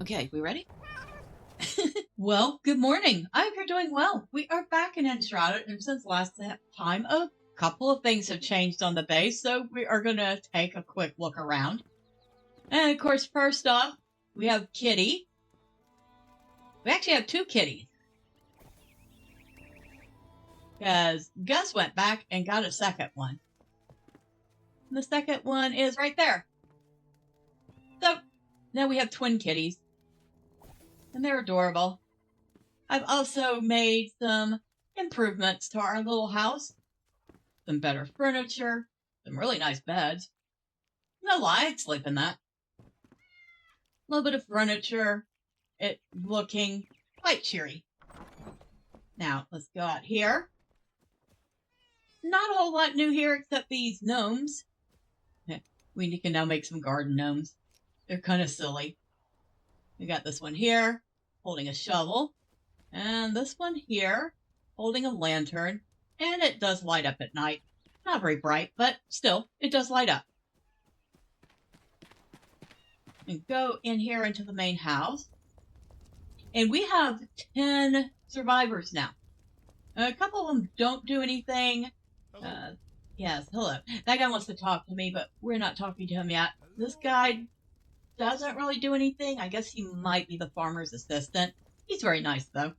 Okay, we ready? Well, good morning. I hope you're doing well. We are back in Enshrouded, and since last time, a couple of things have changed on the base, so we are going to take a quick look around. And of course, first off, we have Kitty. We actually have two kitties, because Gus went back and got a second one. And the second one is right there. So now we have twin kitties, and they're adorable. I've also made some improvements to our little house. Some better furniture, some really nice beds. No lie, I'd sleep in that. A little bit of furniture, it looking quite cheery. Now, let's go out here. Not a whole lot new here except these gnomes. We can now make some garden gnomes. They're kind of silly. We got this one here, holding a shovel. And this one here, holding a lantern, and it does light up at night. Not very bright, but still, it does light up. And go in here into the main house. And we have 10 survivors now. A couple of them don't do anything. Yes, hello. That guy wants to talk to me, but we're not talking to him yet. This guy doesn't really do anything. I guess he might be the farmer's assistant. He's very nice, though.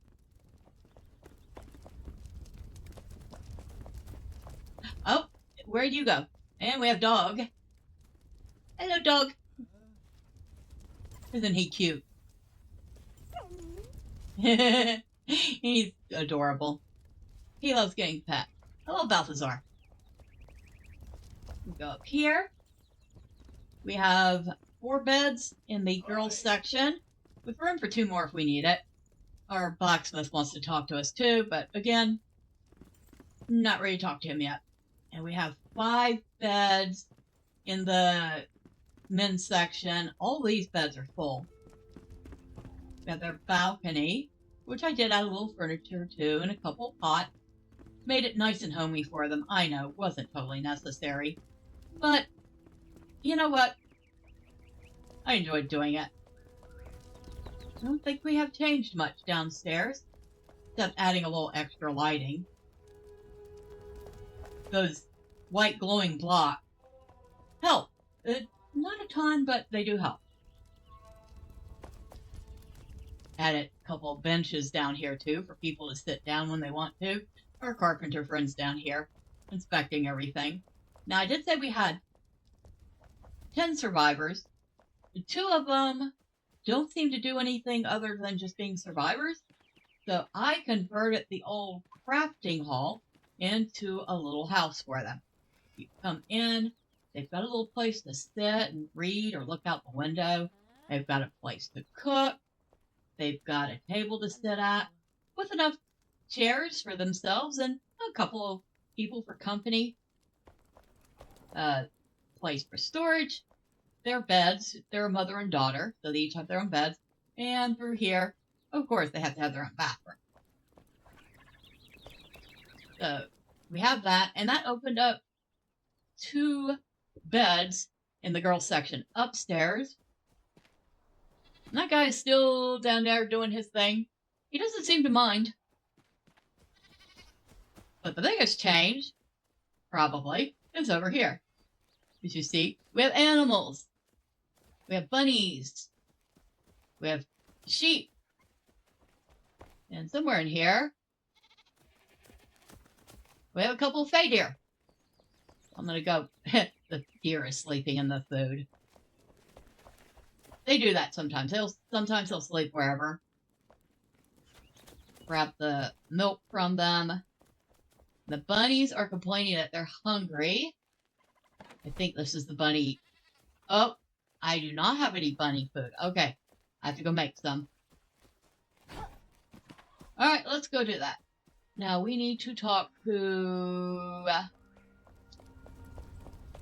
Oh, where'd you go? And we have dog. Hello, dog. Isn't he cute? He's adorable. He loves getting pet. Hello, Balthazar. We go up here. We have 4 beds in the girls section, with room for 2 more if we need it. Our blacksmith wants to talk to us too, but again, not ready to talk to him yet. And we have 5 beds in the men's section. All these beds are full. We have their balcony, which I did add a little furniture to and a couple pots. Made it nice and homey for them. I know, it wasn't totally necessary. But, you know what? I enjoyed doing it. I don't think we have changed much downstairs, except adding a little extra lighting. Those white glowing blocks help. Not a ton, but they do help. Added a couple of benches down here too for people to sit down when they want to. Our carpenter friends down here inspecting everything. Now I did say we had 10 survivors. 2 of them don't seem to do anything other than just being survivors. So I converted the old crafting hall into a little house for them. You come in, they've got a little place to sit and read or look out the window. They've got a place to cook. They've got a table to sit at with enough chairs for themselves and a couple of people for company. Place for storage. Their beds. They're a mother and daughter, so they each have their own beds. And through here, of course, they have to have their own bathroom. So we have that, and that opened up 2 beds in the girls' section upstairs. And that guy is still down there doing his thing. He doesn't seem to mind. But the biggest change, probably, is over here. As you see, we have animals. We have bunnies. We have sheep. And somewhere in here, we have a couple of fey deer. I'm going to go. The deer is sleeping in the food. They do that sometimes. Sometimes they'll sleep wherever. Grab the milk from them. The bunnies are complaining that they're hungry. I think this is the bunny. Oh, I do not have any bunny food. Okay, I have to go make some. Alright, let's go do that. Now we need to talk to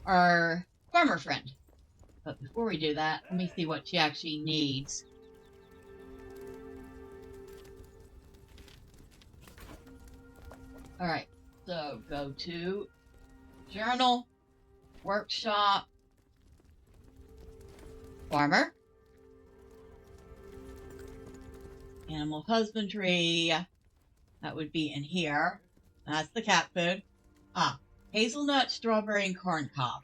our farmer friend. But before we do that, let me see what she actually needs. Alright, so go to Journal, Workshop, Farmer. Animal husbandry. That would be in here. That's the cat food. Ah, hazelnut, strawberry, and corn cob.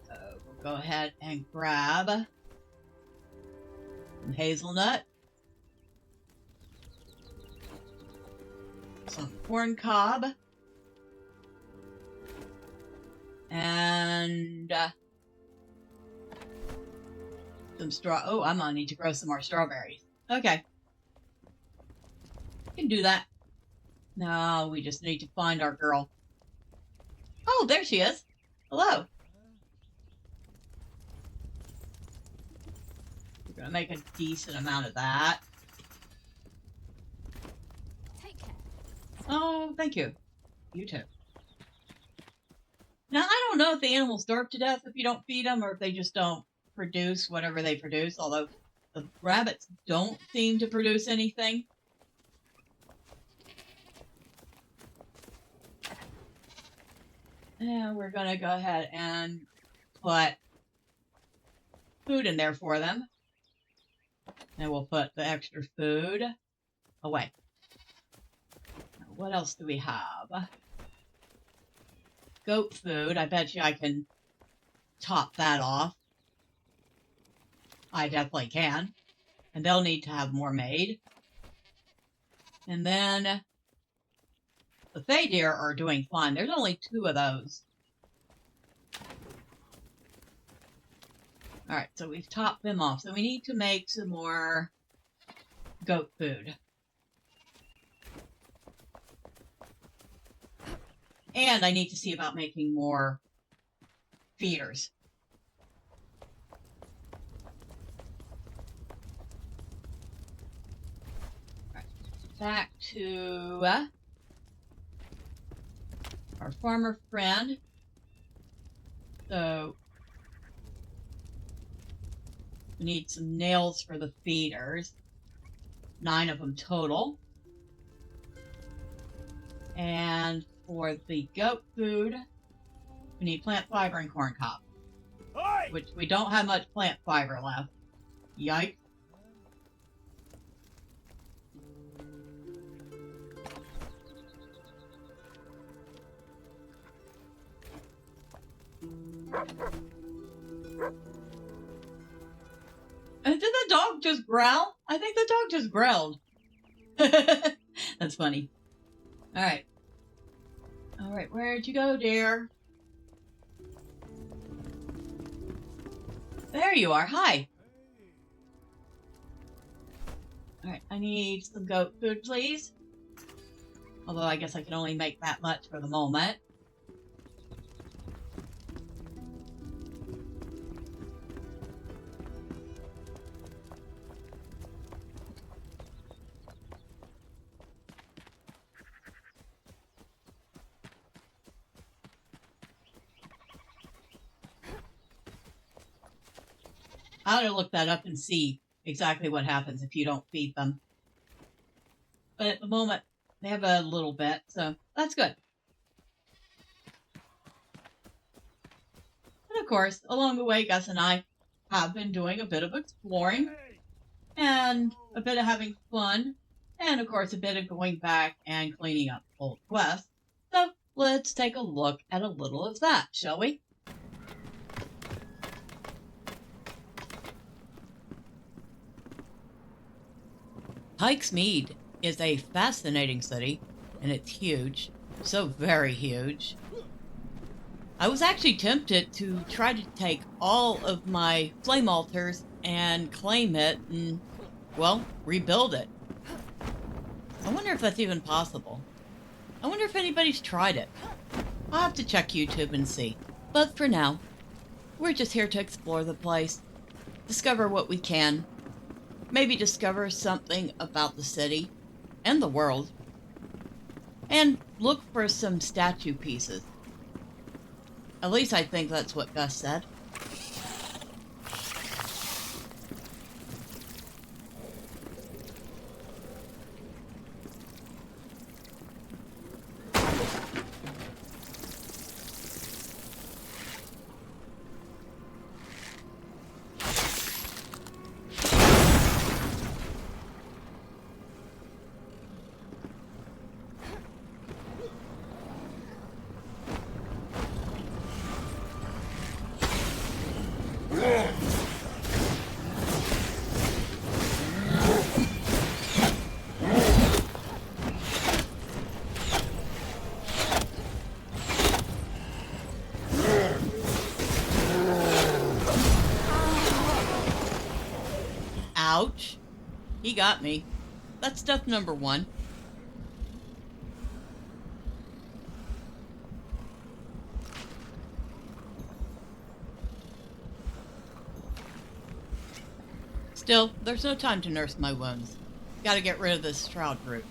So we'll go ahead and grab some hazelnut, some corn cob, and some straw. Oh, I'm gonna need to grow some more strawberries. Okay. Can do that. Now we just need to find our girl. Oh, there she is. Hello. We're gonna make a decent amount of that. Take care. Oh, thank you. You too. Now, I don't know if the animals starve to death if you don't feed them or if they just don't produce whatever they produce, although the rabbits don't seem to produce anything. And we're going to go ahead and put food in there for them. And we'll put the extra food away. Now, what else do we have? Goat food. I bet you I can top that off. I definitely can. And they'll need to have more made. And then the Fey deer are doing fine. There's only 2 of those. Alright, so we've topped them off. So we need to make some more goat food. And I need to see about making more feeders. Right. Back to our farmer friend. So we need some nails for the feeders. 9 of them total. And for the goat food, we need plant fiber and corn cob. Oi! Which we don't have much plant fiber left. Yikes. And did the dog just growl? I think the dog just growled. That's funny. Alright. Alright, where'd you go, dear? There you are. Hi. Alright, I need some goat food, please. Although I guess I can only make that much for the moment. I ought to look that up and see exactly what happens if you don't feed them. But at the moment, they have a little bit, so that's good. And of course, along the way, Gus and I have been doing a bit of exploring, and a bit of having fun, and of course a bit of going back and cleaning up old quests. So let's take a look at a little of that, shall we? Pikesmead is a fascinating city, and it's huge. So very huge. I was actually tempted to try to take all of my flame altars and claim it and, well, rebuild it. I wonder if that's even possible. I wonder if anybody's tried it. I'll have to check YouTube and see. But for now, we're just here to explore the place, discover what we can, maybe discover something about the city and the world, and look for some statue pieces. At least I think that's what Gus said. Ouch. He got me. That's death number 1. Still, there's no time to nurse my wounds. Gotta get rid of this shroud root.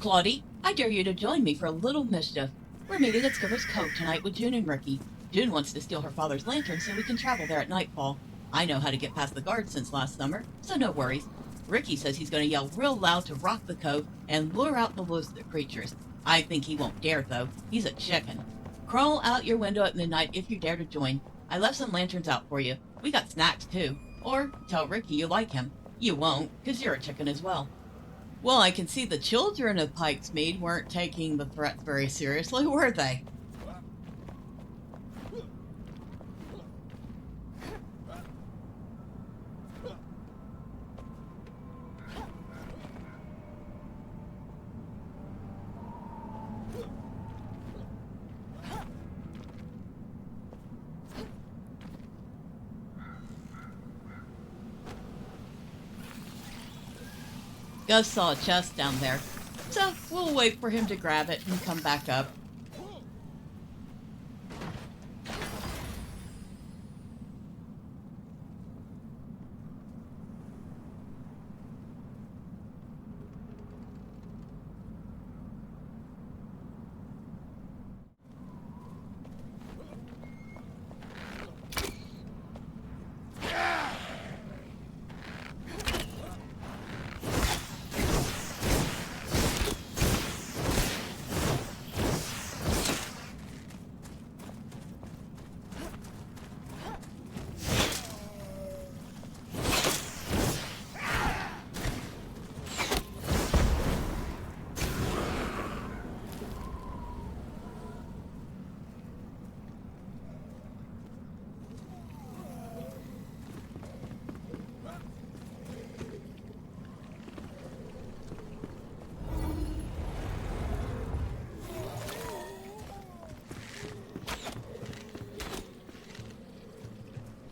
Claudie, I dare you to join me for a little mischief. We're meeting at Skipper's Cove tonight with June and Ricky. June wants to steal her father's lantern so we can travel there at nightfall. I know how to get past the guards since last summer, so no worries. Ricky says he's going to yell real loud to rock the cove and lure out the elusive creatures. I think he won't dare, though. He's a chicken. Crawl out your window at midnight if you dare to join. I left some lanterns out for you. We got snacks, too. Or tell Ricky you like him. You won't, because you're a chicken as well. Well, I can see the children of Pikesmead weren't taking the threats very seriously, were they? Gus saw a chest down there, so we'll wait for him to grab it and come back up.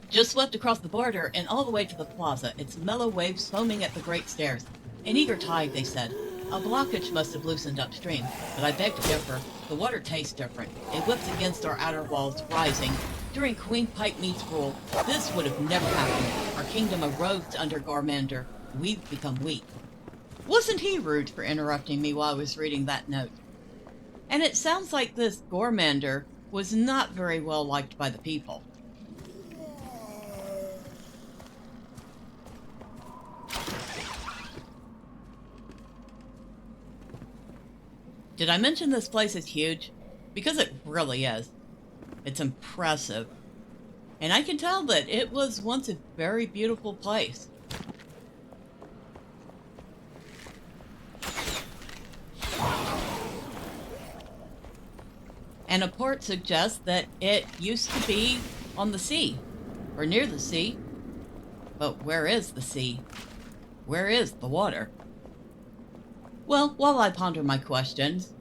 Just swept across the border and all the way to the plaza, its mellow waves foaming at the great stairs. An eager tide, they said. A blockage must have loosened upstream, but I beg to differ. The water tastes different. It whips against our outer walls, rising. During Queen Pikesmead's rule, this would have never happened. Our kingdom arose under Gormander. We've become weak. Wasn't he rude for interrupting me while I was reading that note? And it sounds like this Gormander was not very well liked by the people. Did I mention this place is huge? Because it really is. It's impressive. And I can tell that it was once a very beautiful place. And a port suggests that it used to be on the sea, or near the sea. But where is the sea? Where is the water? Well, while I ponder my questions,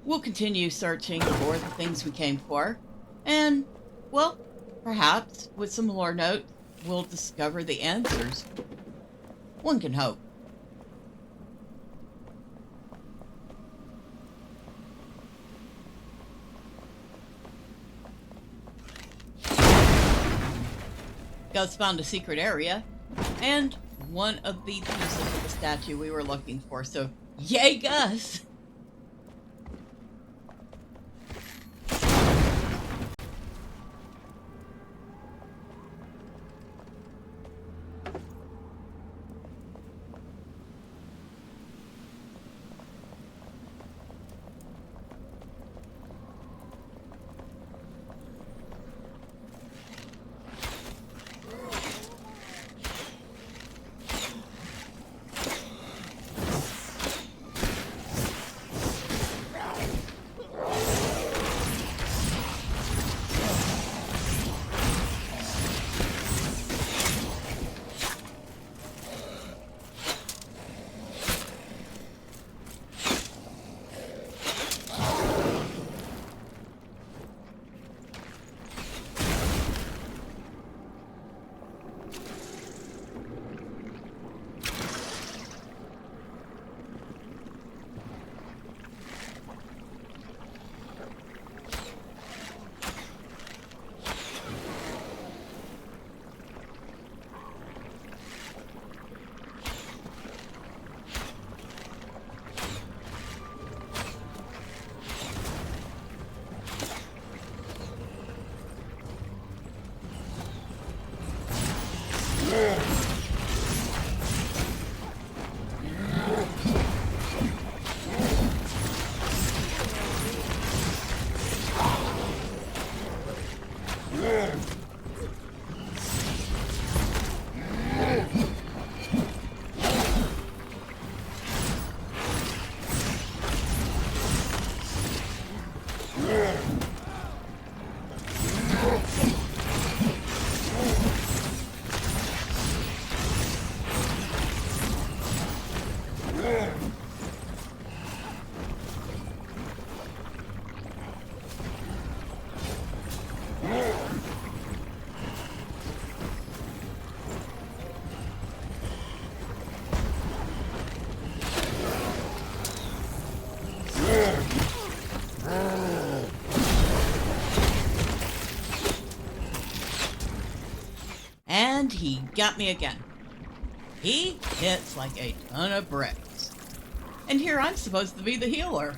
we'll continue searching for the things we came for, and, well, perhaps, with some lore notes, we'll discover the answers. One can hope. Gus found a secret area, and one of the pieces of the statue we were looking for, so yay Gus! And he got me again. He hits like a ton of bricks. And here I'm supposed to be the healer.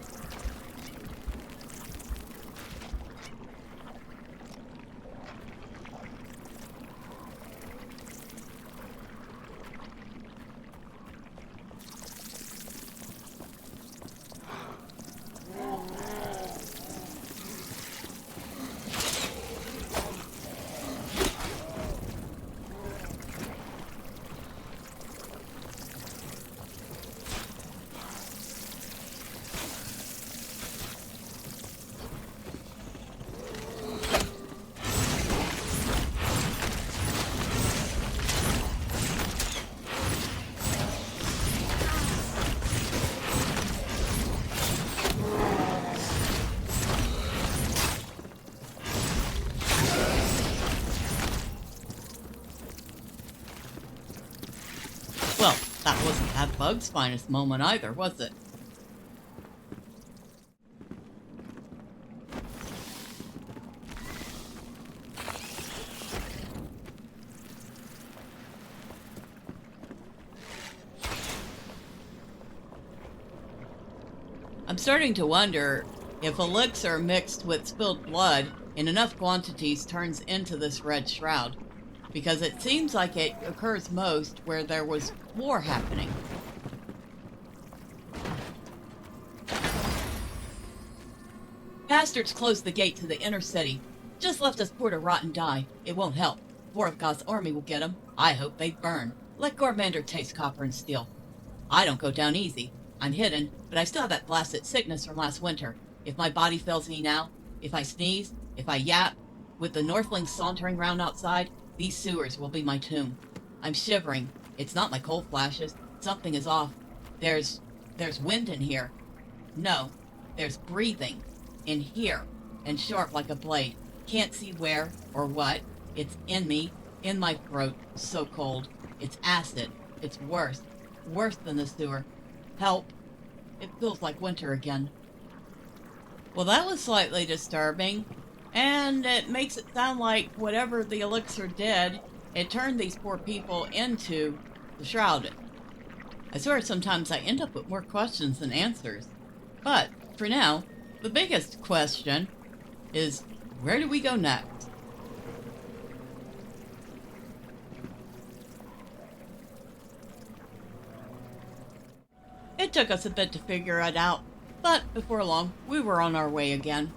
Well, that wasn't that bug's finest moment either, was it? I'm starting to wonder if elixir mixed with spilled blood in enough quantities turns into this red shroud, because it seems like it occurs most where there was war happening. Bastards closed the gate to the inner city. Just left us poor to rot and die. It won't help. Vorthgot's army will get 'em. I hope they burn. Let Gormander taste copper and steel. I don't go down easy. I'm hidden, but I still have that blasted sickness from last winter. If my body fails me now, if I sneeze, if I yap, with the Northlings sauntering round outside, these sewers will be my tomb. I'm shivering. It's not my cold flashes. Something is off. There's wind in here. No, there's breathing. In here, and sharp like a blade. Can't see where or what. It's in me, in my throat, so cold. It's acid. It's worse. Worse than the sewer. Help. It feels like winter again. Well, that was slightly disturbing. And it makes it sound like whatever the elixir did, it turned these poor people into the Shrouded. I swear sometimes I end up with more questions than answers. But, for now, the biggest question is, where do we go next? It took us a bit to figure it out, but before long, we were on our way again.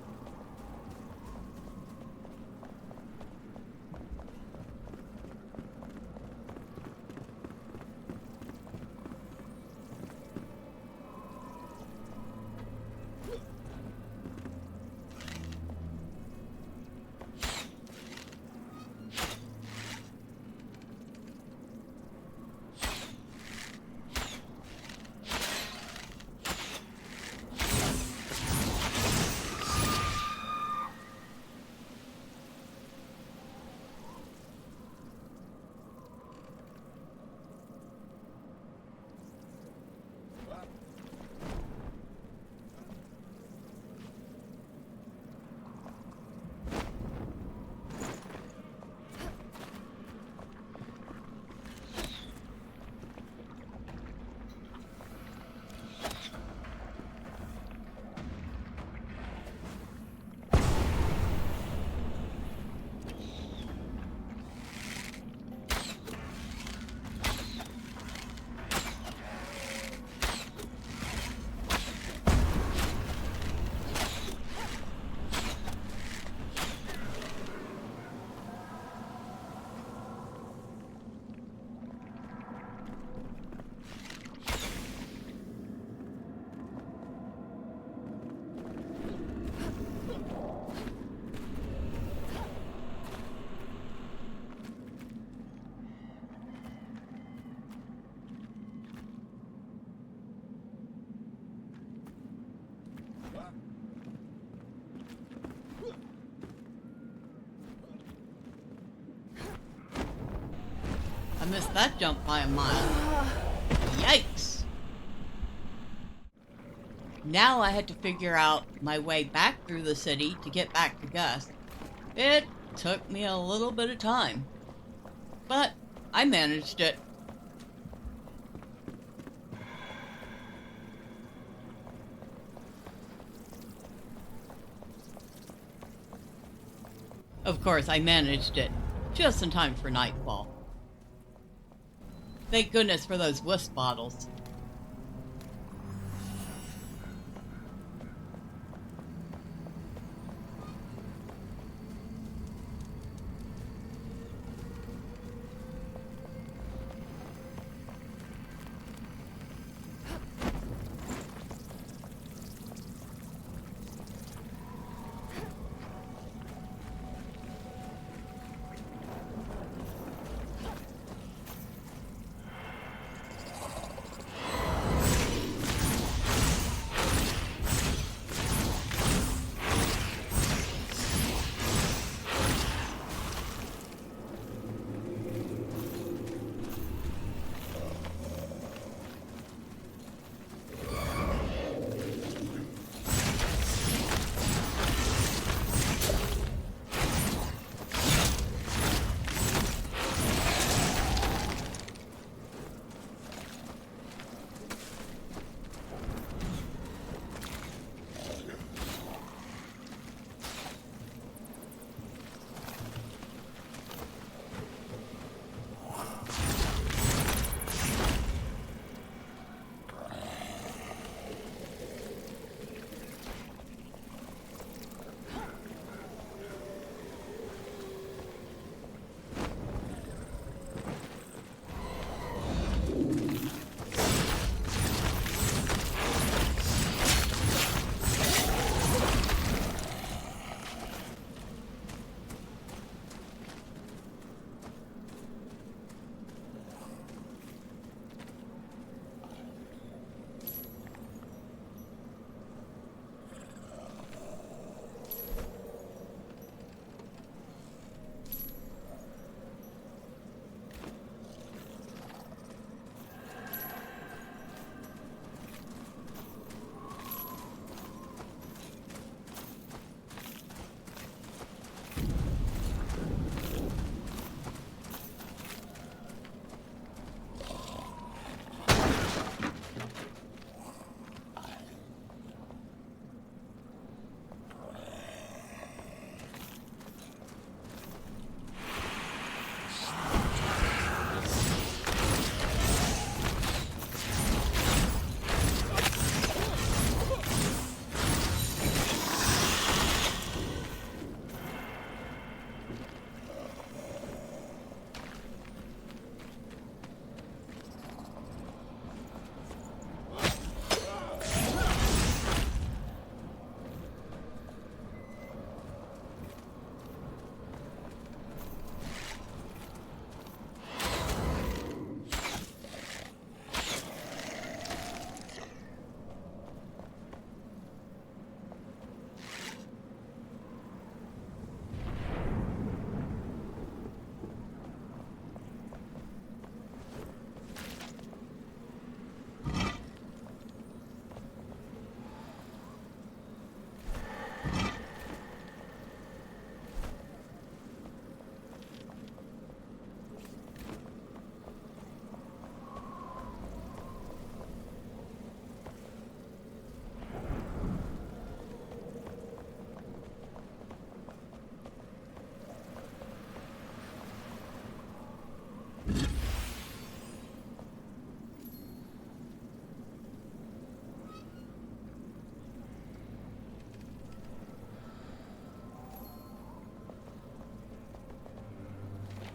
I missed that jump by a mile. Yikes! Now I had to figure out my way back through the city to get back to Gus. It took me a little bit of time, but I managed it. Of course, I managed it just in time for nightfall. Thank goodness for those wisp bottles.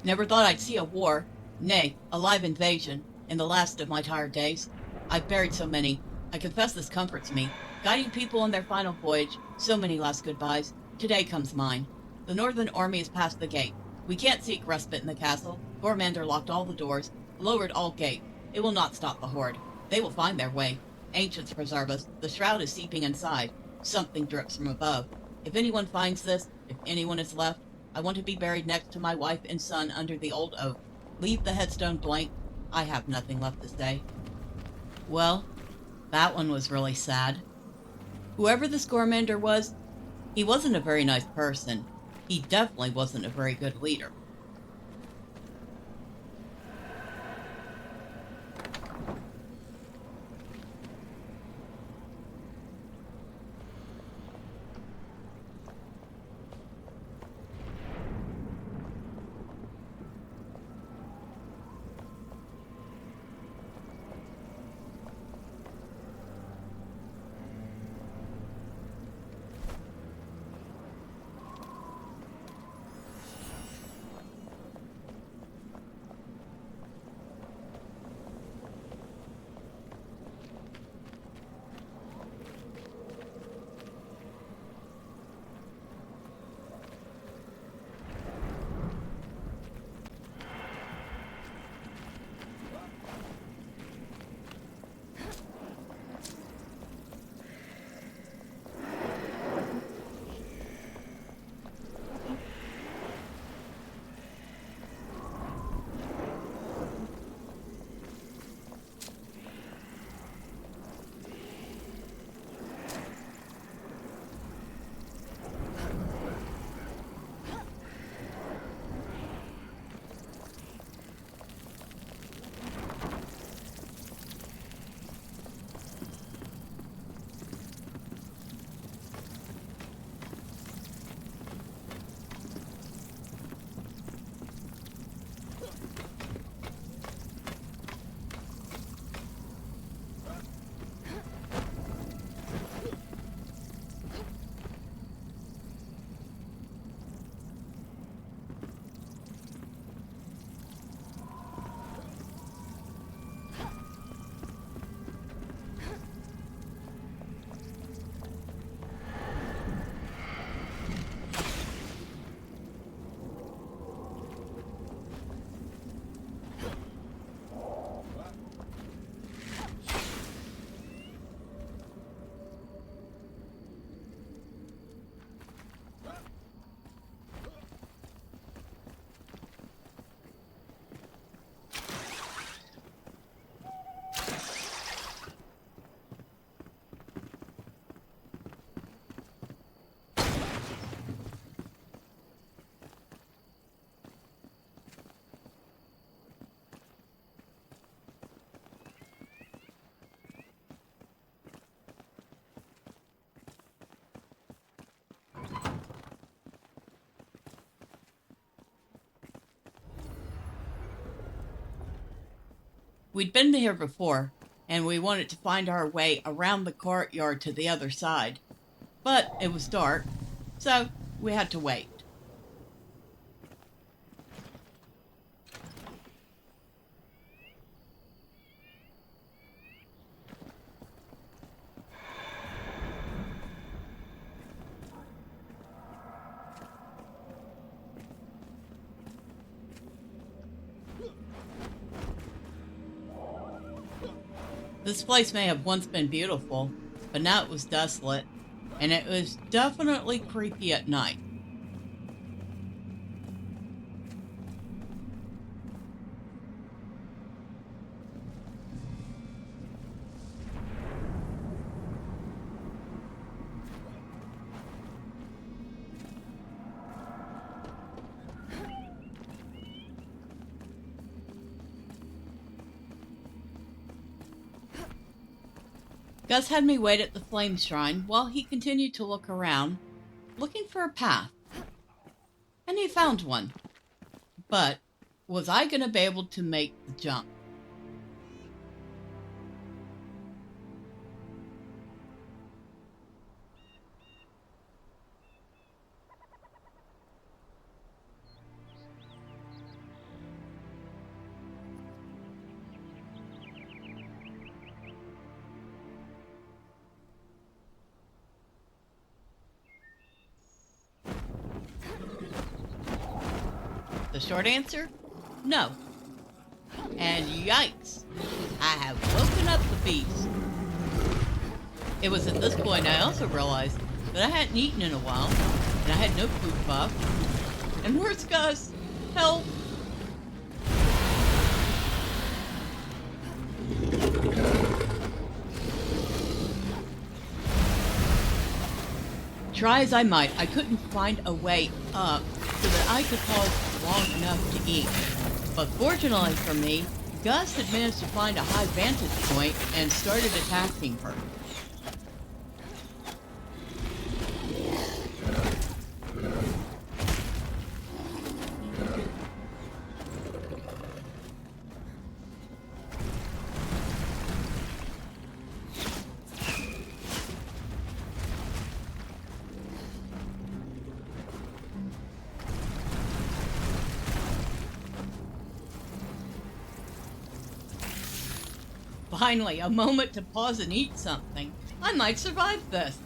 Never thought I'd see a war, nay, a live invasion, in the last of my tired days. I've buried so many. I confess this comforts me. Guiding people on their final voyage, so many last goodbyes. Today comes mine. The Northern Army has passed the gate. We can't seek respite in the castle. Gormander locked all the doors, lowered all gate. It will not stop the horde. They will find their way. Ancients preserve us. The shroud is seeping inside. Something drips from above. If anyone finds this, if anyone is left, I want to be buried next to my wife and son under the old oak. Leave the headstone blank. I have nothing left to say. Well, that one was really sad. Whoever this Gormander was, he wasn't a very nice person. He definitely wasn't a very good leader. We'd been here before, and we wanted to find our way around the courtyard to the other side. But it was dark, so we had to wait. This place may have once been beautiful, but now it was desolate, and it was definitely creepy at night. Gus had me wait at the flame shrine while he continued to look around, looking for a path. And he found one. But was I going to be able to make the jump? short answer? No. And yikes, I have woken up the beast. It was at this point I also realized that I hadn't eaten in a while, and I had no food buff. And where's Gus? Help! Try as I might, I couldn't find a way up so that I could pause long enough to eat. But fortunately for me, Gus had managed to find a high vantage point and started attacking her. Finally, a moment to pause and eat something. I might survive this.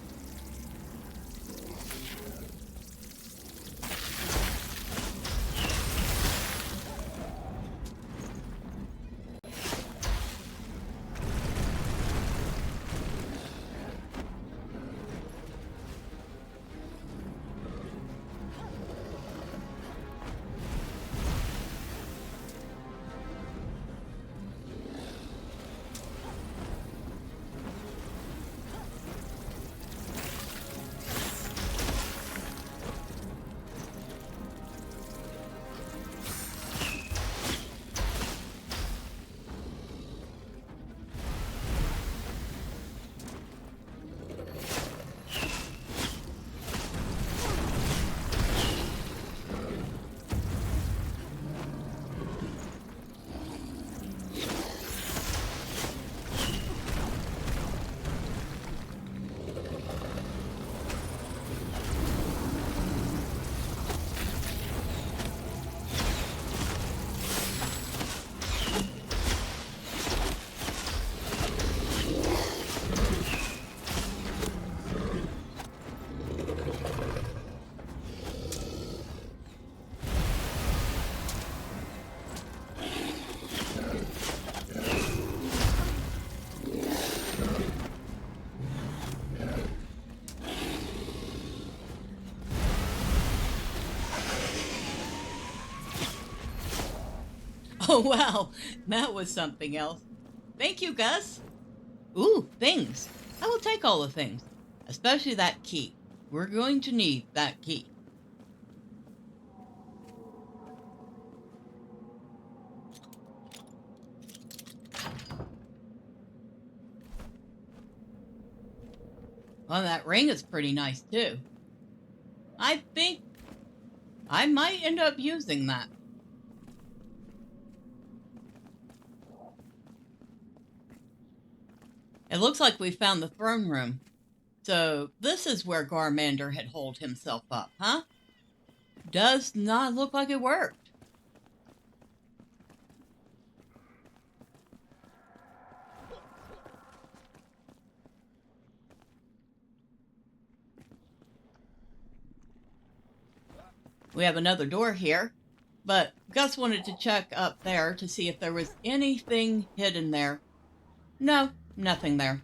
Oh, wow, that was something else. Thank you, Gus. Ooh, things. I will take all the things, especially that key. We're going to need that key. Well, that ring is pretty nice, too. I think I might end up using that. It looks like we found the throne room. So this is where Garmander had holed himself up, huh? Does not look like it worked. We have another door here, but Gus wanted to check up there to see if there was anything hidden there. No, nothing there.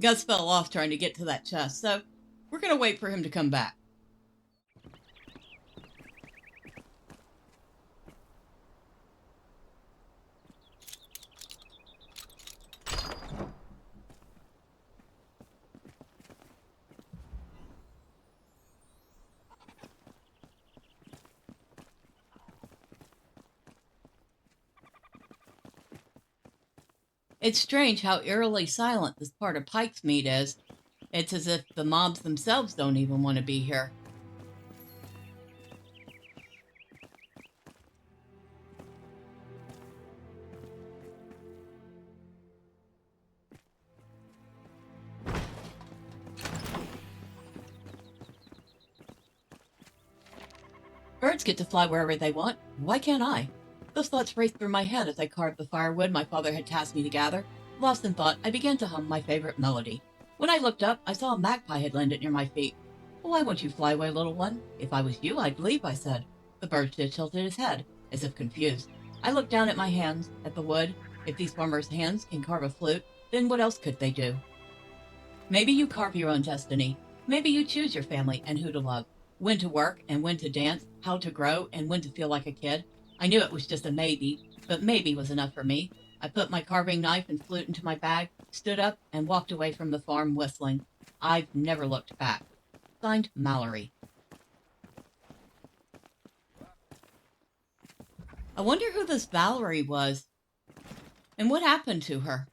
Gus fell off trying to get to that chest, so we're going to wait for him to come back. It's strange how eerily silent this part of Pikesmead is. It's as if the mobs themselves don't even want to be here. Birds get to fly wherever they want. Why can't I? Those thoughts raced through my head as I carved the firewood my father had tasked me to gather. Lost in thought, I began to hum my favorite melody. When I looked up, I saw a magpie had landed near my feet. Why won't you fly away, little one? If I was you, I'd leave, I said. The bird just tilted his head, as if confused. I looked down at my hands, at the wood. If these farmers' hands can carve a flute, then what else could they do? Maybe you carve your own destiny. Maybe you choose your family and who to love. When to work and when to dance, how to grow and when to feel like a kid. I knew it was just a maybe, but maybe was enough for me. I put my carving knife and flute into my bag, stood up, and walked away from the farm whistling. I've never looked back. Signed, Mallory. I wonder who this Valerie was, and what happened to her.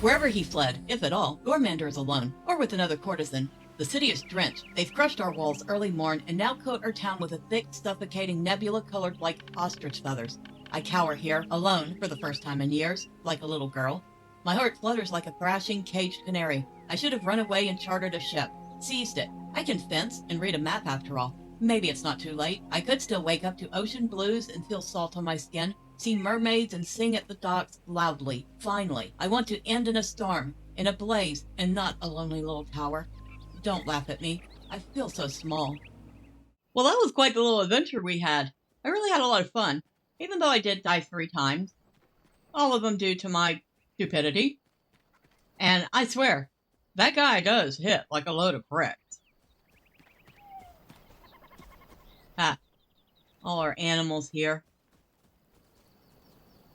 Wherever he fled, if at all, Gormander is alone, or with another courtesan. The city is drenched. They've crushed our walls early morn and now coat our town with a thick, suffocating nebula colored like ostrich feathers. I cower here, alone, for the first time in years, like a little girl. My heart flutters like a thrashing, caged canary. I should have run away and chartered a ship. Seized it. I can fence and read a map after all. Maybe it's not too late. I could still wake up to ocean blues and feel salt on my skin, see mermaids and sing at the docks loudly. Finally, I want to end in a storm, in a blaze, and not a lonely little tower. Don't laugh at me. I feel so small. Well, that was quite the little adventure we had. I really had a lot of fun, even though I did die 3 times. All of them due to my stupidity. And I swear, that guy does hit like a load of bricks. Ha, all our animals here.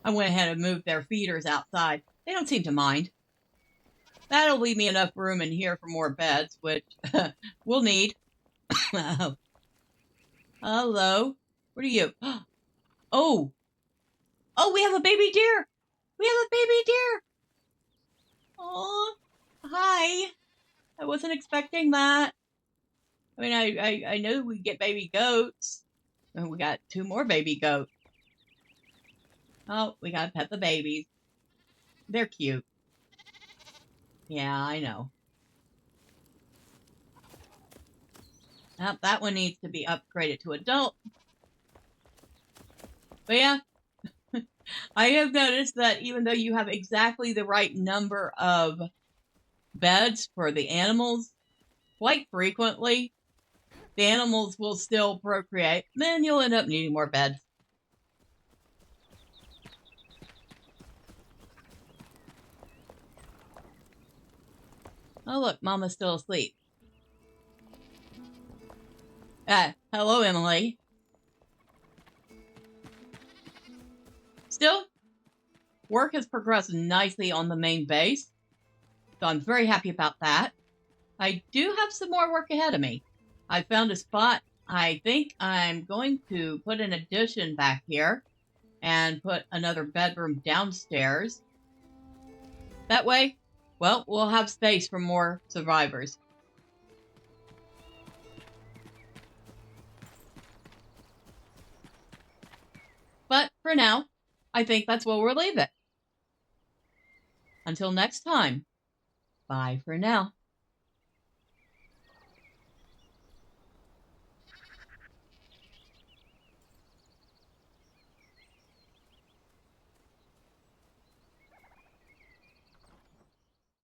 I went ahead and moved their feeders outside. They don't seem to mind. That'll leave me enough room in here for more beds, which we'll need. Hello. What are you? Oh. Oh, we have a baby deer. We have a baby deer. Oh, hi. I wasn't expecting that. I mean, I knew we'd get baby goats. And we got 2 more baby goats. Oh, we gotta pet the babies. They're cute. Yeah, I know. Now, that one needs to be upgraded to adult. But yeah, I have noticed that even though you have exactly the right number of beds for the animals, quite frequently, the animals will still procreate. Then you'll end up needing more beds. Oh, look, Mama's still asleep. Hello, Emily. Still, work has progressed nicely on the main base, so I'm very happy about that. I do have some more work ahead of me. I found a spot. I think I'm going to put an addition back here and put another bedroom downstairs. That way, well, we'll have space for more survivors. But for now, I think that's where we'll leave it. Until next time, bye for now.